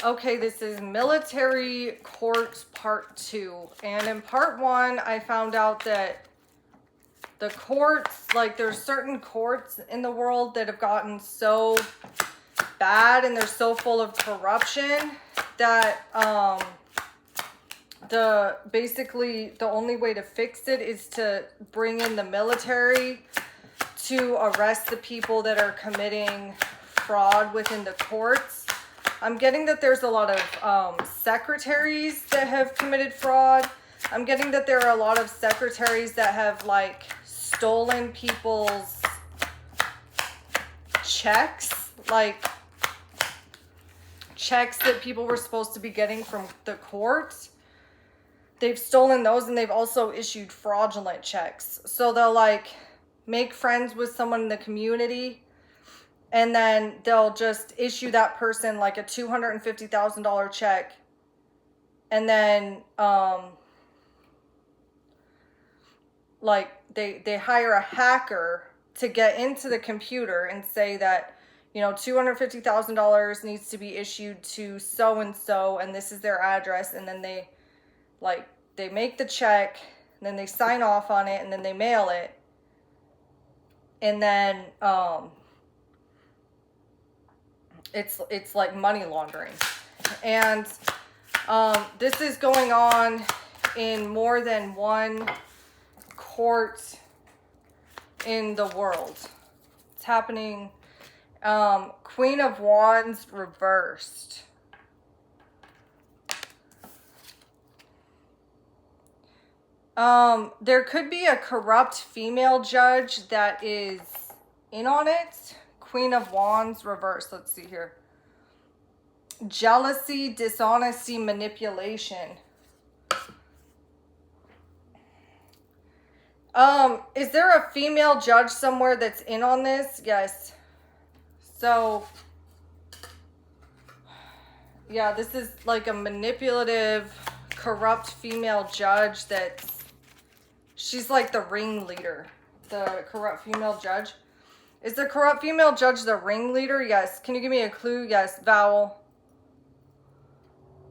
Okay, this is Military Courts Part 2. And in Part 1, I found out that the courts, like there's certain courts in the world that have gotten so bad and they're so full of corruption that basically the only way to fix it is to bring in the military to arrest the people that are committing fraud within the courts. I'm getting that there's a lot of secretaries that have committed fraud. I'm getting that there are a lot of secretaries that have like stolen people's checks, like checks that people were supposed to be getting from the courts. They've stolen those, and they've also issued fraudulent checks. So they'll like make friends with someone in the community, and then they'll just issue that person like a $250,000 check. And then like they hire a hacker to get into the computer and say that, you know, $250,000 needs to be issued to so and so, and this is their address. And then they make the check, and then they sign off on it, and then they mail it. And then it's like money laundering. And this is going on in more than one court in the world. It's happening. Queen of Wands reversed. There could be a corrupt female judge that is in on it. Queen of Wands reversed. Let's see here. Jealousy, dishonesty, manipulation. Is there a female judge somewhere that's in on this? Yes. So, yeah, this is like a manipulative, corrupt female judge that's, she's like the ringleader. The corrupt female judge. Is the corrupt female judge the ringleader? Yes. Can you give me a clue? Yes. Vowel.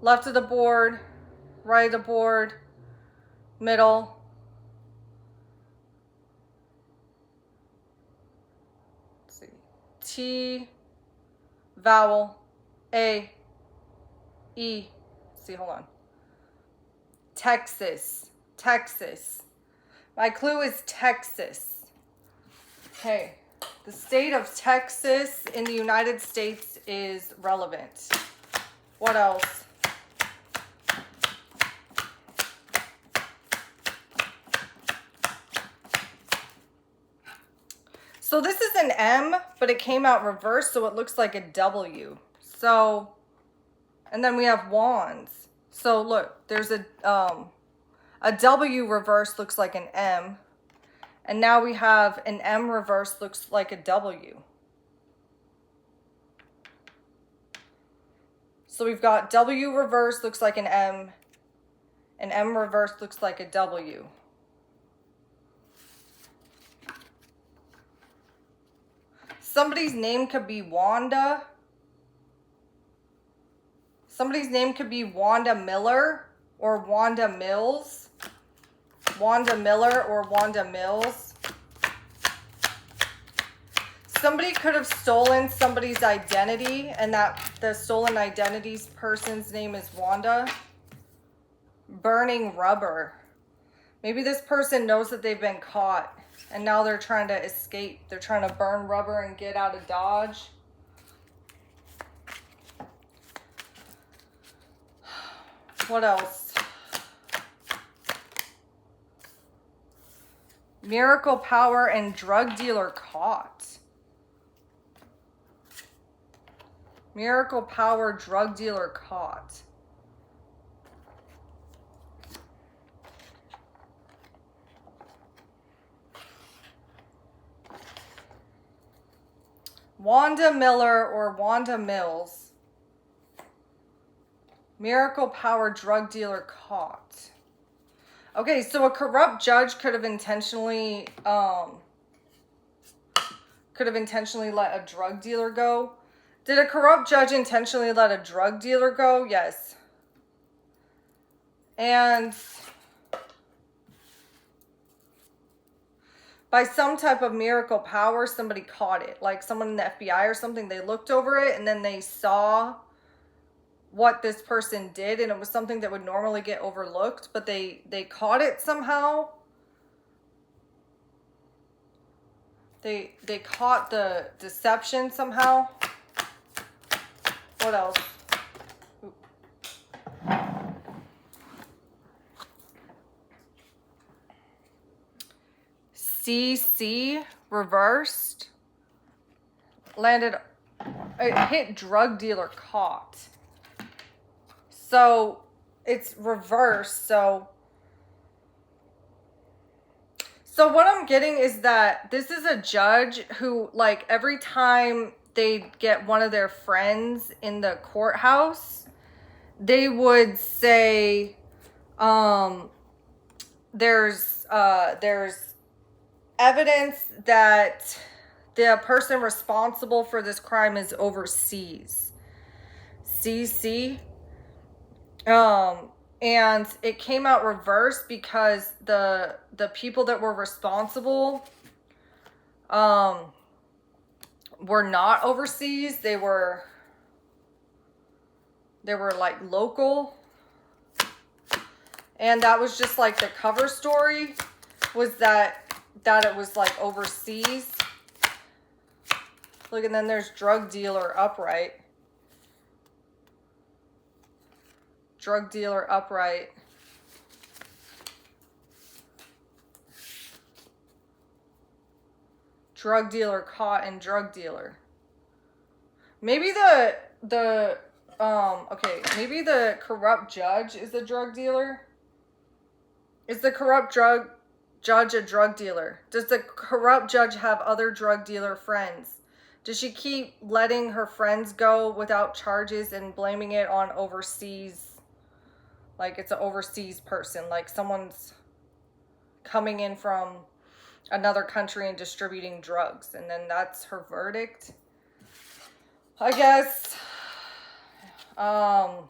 Left of the board. Right of the board. Middle. Let's see. T. Vowel. A. E. Let's see, hold on. Texas. Texas. My clue is Texas. Okay. The state of Texas in the United States is relevant. What else? So this is an M, but it came out reversed, so it looks like a W. So, and then we have wands. So look, there's a W reverse looks like an M. And now we have an M reverse looks like a W. So we've got W reverse looks like an M reverse looks like a W. Somebody's name could be Wanda. Somebody's name could be Wanda Miller or Wanda Mills. Wanda Miller or Wanda Mills. Somebody could have stolen somebody's identity, and that the stolen identity's person's name is Wanda. Burning rubber. Maybe this person knows that they've been caught, and now they're trying to escape. They're trying to burn rubber and get out of Dodge. What else? Miracle power and drug dealer caught. Miracle power, drug dealer caught. Wanda Miller or Wanda Mills. Miracle power, drug dealer caught. Okay, so a corrupt judge could have intentionally let a drug dealer go. Did a corrupt judge intentionally let a drug dealer go? Yes. And by some type of miracle power, somebody caught it. Like someone in the FBI or something, they looked over it and then they saw what this person did, and it was something that would normally get overlooked, but they caught it somehow. They caught the deception somehow. What else? CC reversed. Landed. It hit drug dealer caught. So it's reversed. So what I'm getting is that this is a judge who, like, every time they get one of their friends in the courthouse, they would say, there's evidence that the person responsible for this crime is overseas. CC. And it came out reversed because the people that were responsible were not overseas. They were like local. And that was just like the cover story, was that it was like overseas. Look, and then there's drug dealer upright. Drug dealer upright. Drug dealer caught and drug dealer. Maybe okay, maybe the corrupt judge is a drug dealer. Is the corrupt judge a drug dealer? Does the corrupt judge have other drug dealer friends? Does she keep letting her friends go without charges and blaming it on overseas? Like it's an overseas person, like someone's coming in from another country and distributing drugs, and then that's her verdict, I guess. How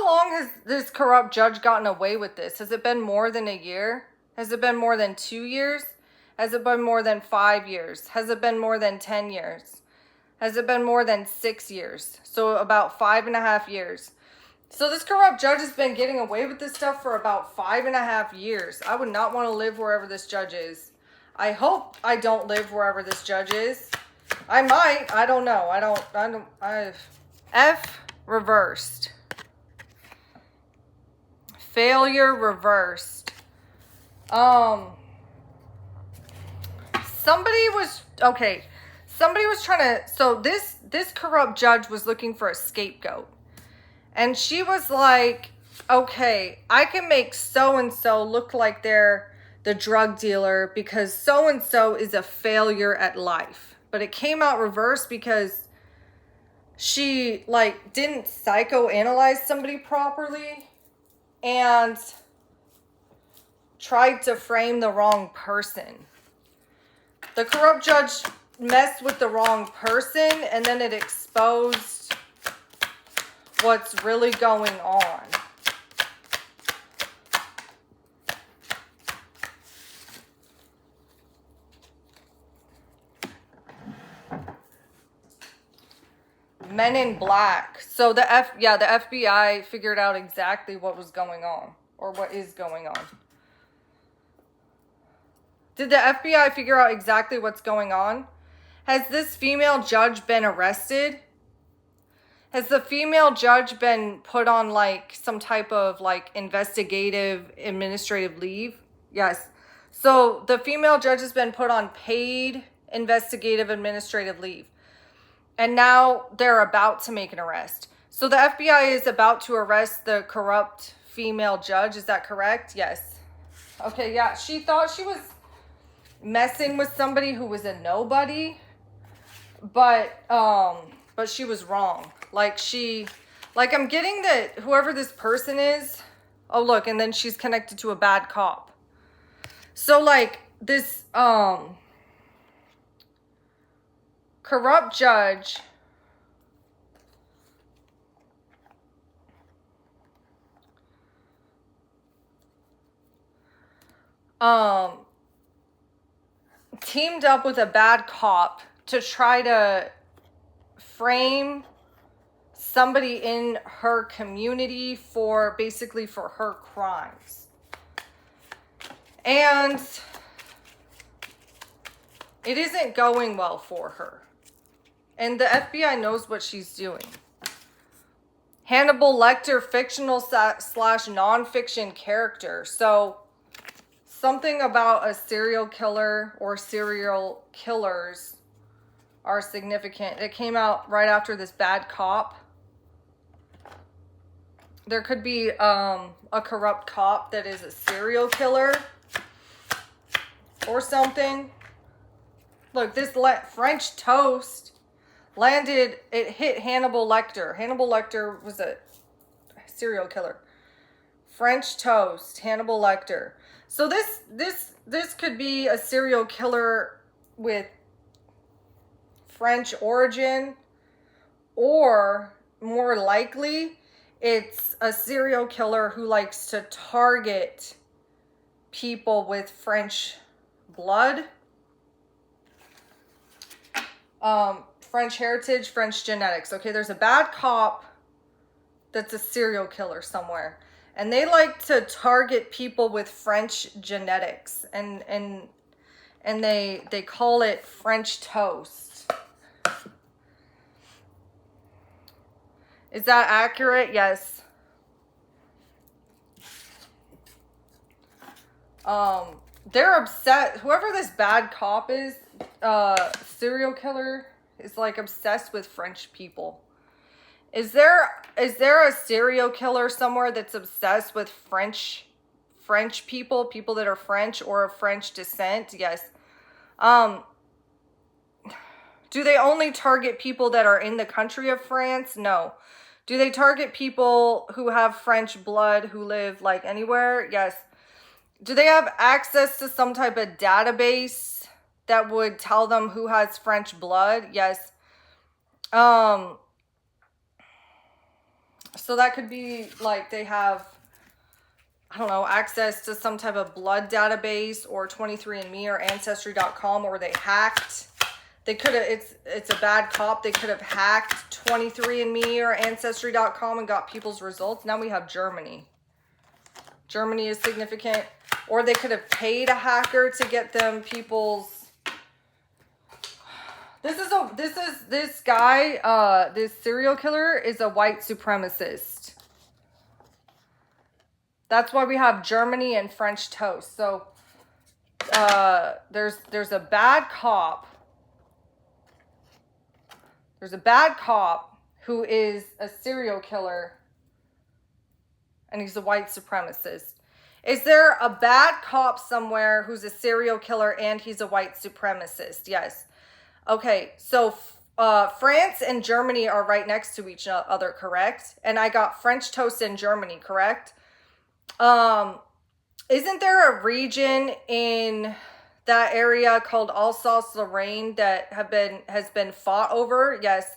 long has this corrupt judge gotten away with this? Has it been more than a year? Has it been more than 2 years? Has it been more than 5 years? Has it been more than 10 years? Has it been more than 6 years? So about 5.5 years. So this corrupt judge has been getting away with this stuff for about 5.5 years. I would not want to live wherever this judge is. I hope I don't live wherever this judge is. I might. I don't know. F reversed. Failure reversed. Somebody was trying to, so this corrupt judge was looking for a scapegoat. And she was like, okay, I can make so-and-so look like they're the drug dealer because so-and-so is a failure at life. But it came out reversed because she like didn't psychoanalyze somebody properly and tried to frame the wrong person. The corrupt judge messed with the wrong person, and then it exposed what's really going on. Men in Black. So the FBI figured out exactly what was going on, or what is going on. Did the FBI figure out exactly what's going on? Has this female judge been arrested? Has the female judge been put on like some type of like investigative administrative leave? Yes. So the female judge has been put on paid investigative administrative leave. And now they're about to make an arrest. So the FBI is about to arrest the corrupt female judge. Is that correct? Yes. Okay, yeah. She thought she was messing with somebody who was a nobody. But she was wrong. I'm getting that whoever this person is, oh look, and then she's connected to a bad cop. So like this, corrupt judge teamed up with a bad cop to try to frame somebody in her community for basically for her crimes. And it isn't going well for her. And the FBI knows what she's doing. Hannibal Lecter, fictional slash non-fiction character. So something about a serial killer or serial killers are significant. It came out right after this bad cop. There could be a corrupt cop that is a serial killer or something. Look, this French toast landed, it hit Hannibal Lecter. Hannibal Lecter was a serial killer. French toast, Hannibal Lecter. So this could be a serial killer with French origin, or more likely, it's a serial killer who likes to target people with French blood, French heritage, French genetics. Okay, there's a bad cop that's a serial killer somewhere, and they like to target people with French genetics, and they call it French toast. Is that accurate? Yes. They're upset. Whoever this bad cop is, serial killer, is like obsessed with French people. Is there a serial killer somewhere that's obsessed with French people, people that are French or of French descent? Yes. Do they only target people that are in the country of France? No. Do they target people who have French blood who live like anywhere? Yes. Do they have access to some type of database that would tell them who has French blood? Yes. So that could be like they have, I don't know, access to some type of blood database or 23andMe or Ancestry.com, or they hacked. They could have, it's a bad cop. They could have hacked 23andMe or Ancestry.com and got people's results. Now we have Germany. Germany is significant. Or they could have paid a hacker to get them people's. This guy, this serial killer is a white supremacist. That's why we have Germany and French toast. So there's a bad cop. There's a bad cop who is a serial killer, and he's a white supremacist. Is there a bad cop somewhere who's a serial killer and he's a white supremacist? Yes. Okay, so France and Germany are right next to each other, correct? And I got French toast in Germany, correct? Isn't there a region in that area called Alsace-Lorraine that has been fought over? Yes.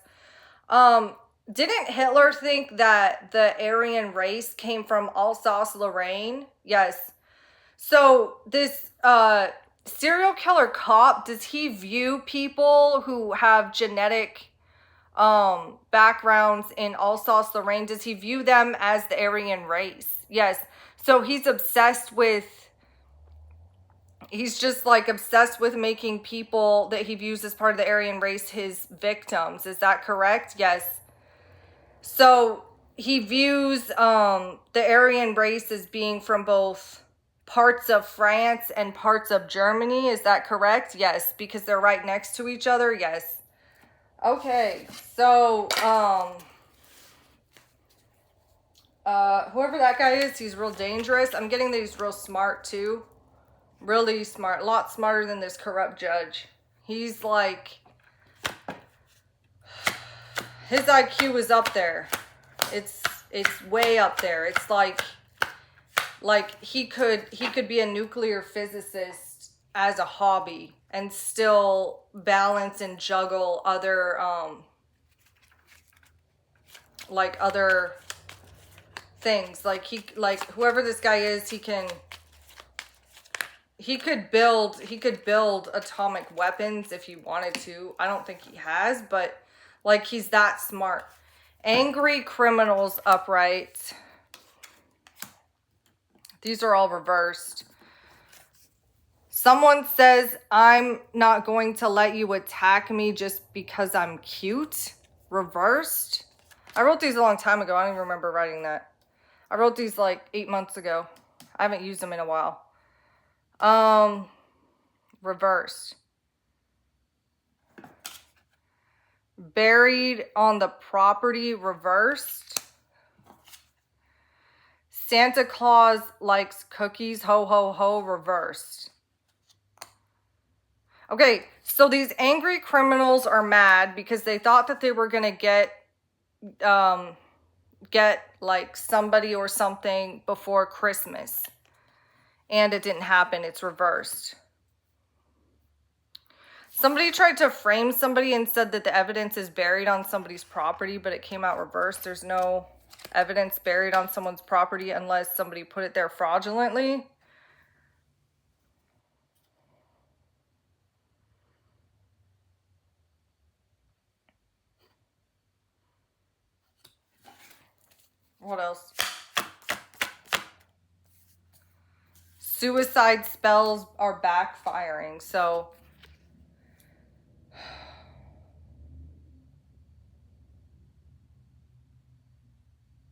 Didn't Hitler think that the Aryan race came from Alsace-Lorraine? Yes. So this serial killer cop, does he view people who have genetic backgrounds in Alsace-Lorraine, does he view them as the Aryan race? Yes. So he's obsessed with, he's just like obsessed with making people that he views as part of the Aryan race his victims. Is that correct? Yes. So he views the Aryan race as being from both parts of France and parts of Germany. Is that correct? Yes, because they're right next to each other. Yes. Okay, so whoever that guy is, he's real dangerous. I'm getting that he's real smart too. Really smart. A lot smarter than this corrupt judge. He's like, his IQ is up there. It's way up there. It's like he could be a nuclear physicist as a hobby and still balance and juggle other like other things. Like whoever this guy is, he could build atomic weapons if he wanted to. I don't think he has, but like he's that smart. Angry criminals upright. These are all reversed. Someone says, I'm not going to let you attack me just because I'm cute. Reversed. I wrote these a long time ago. I don't even remember writing that. I wrote these like 8 months ago. I haven't used them in a while. Reversed. Buried on the property, reversed. Santa Claus likes cookies, ho ho ho, reversed. Okay, so these angry criminals are mad because they thought that they were going to get like somebody or something before Christmas. And it didn't happen. It's reversed. Somebody tried to frame somebody and said that the evidence is buried on somebody's property, but it came out reversed. There's no evidence buried on someone's property unless somebody put it there fraudulently. What else? Suicide spells are backfiring. So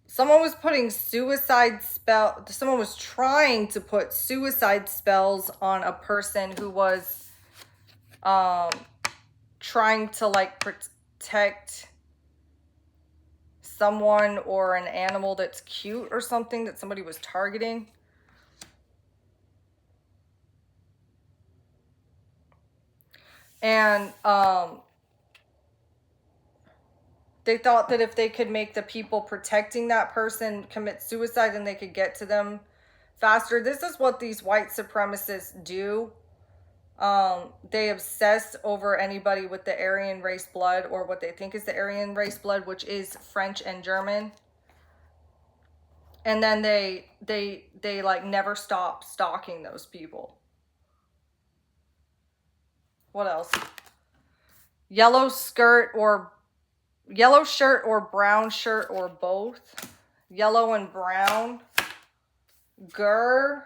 someone was trying to put suicide spells on a person who was trying to like protect someone or an animal that's cute or something that somebody was targeting. And they thought that if they could make the people protecting that person commit suicide, then they could get to them faster. This is what these white supremacists do. They obsess over anybody with the Aryan race blood, or what they think is the Aryan race blood, which is French and German. And then they like never stop stalking those people. What else? Yellow shirt or brown shirt or both. Yellow and brown. Grr.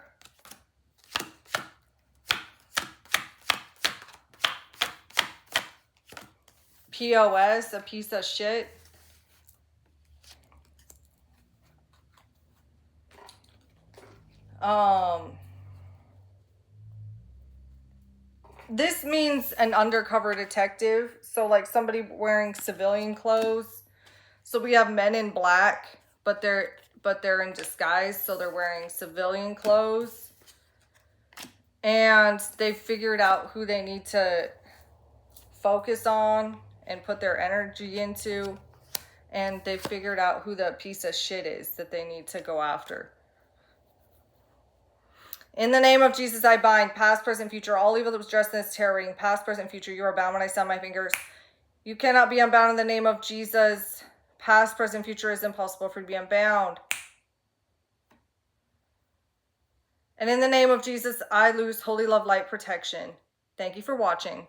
POS, a piece of shit. This means an undercover detective. So like somebody wearing civilian clothes. So we have men in black, but they're in disguise. So they're wearing civilian clothes. And they figured out who they need to focus on and put their energy into. And they figured out who the piece of shit is that they need to go after. In the name of Jesus, I bind past, present, future, all evil that was dressed in this terror ring. Past, present, future, you are bound when I sound my fingers. You cannot be unbound in the name of Jesus. Past, present, future is impossible for you to be unbound. And in the name of Jesus, I lose holy love, light, protection. Thank you for watching.